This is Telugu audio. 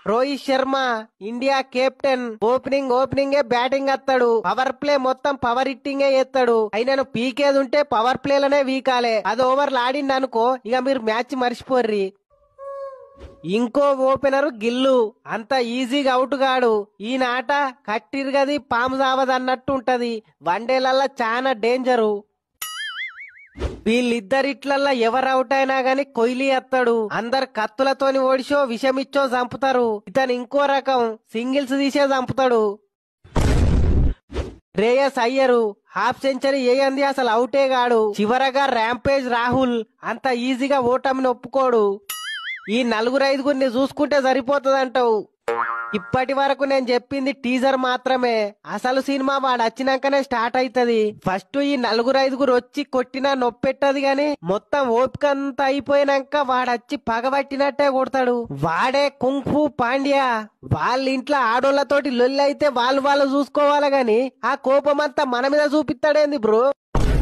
Rohit Sharma India captain opening batting అత్తాడు. పవర్ ప్లే మొత్తం పవర్ హిట్టింగే చేస్తాడు. అయినను పీకేది ఉంటే పవర్ ప్లేలనే వీకాలే. అది ఓవర్లు ఆడింది అనుకో ఇక మీరు మ్యాచ్ మర్చిపోర్రి. ఇంకో ఓపెనర్ గిల్లు అంత ఈజీగా అవుట్ గాడు. ఈ నాట కట్టిరుగది పాము సావదన్నట్టు ఉంటది. వన్డేలల్లా చాలా డేంజరు. వీళ్ళిద్దరిట్లల్లా ఎవరు అవుట్ అయినా గాని కోహ్లీ అత్తాడు. అందరు కత్తులతోని ఓడిచో విషమిచ్చో చంపుతారు. ఇతను ఇంకో రకం సింగిల్స్ తీసే చంపుతాడు. శ్రేయస్ అయ్యరు హాఫ్ సెంచరీ వేయంది అసలు అవుటే గాడు. చివరగా ర్యాంపేజ్ రాహుల్ అంత ఈజీగా ఓటమిని ఒప్పుకోడు. ఈ నలుగురు ఐదుగురిని చూసుకుంటే సరిపోతుందంటావు. ఇప్పటి వరకు నేను చెప్పింది టీజర్ మాత్రమే. అసలు సినిమా వాడు వచ్చినాకనే స్టార్ట్ అవుతది. ఫస్ట్ ఈ నలుగురు ఐదుగురు వచ్చి కొట్టినా నొప్పెట్టది గాని మొత్తం ఓపిక అంతా అయిపోయినాక వాడొచ్చి పగబట్టినట్టే కొడతాడు. వాడే కుంఫు పాండ్యా. వాళ్ళ ఇంట్లో ఆడోళ్లతోటి లొల్లి అయితే వాళ్ళు చూసుకోవాలి గాని ఆ కోపం అంతా మన మీద చూపిస్తాడేంది బ్రో.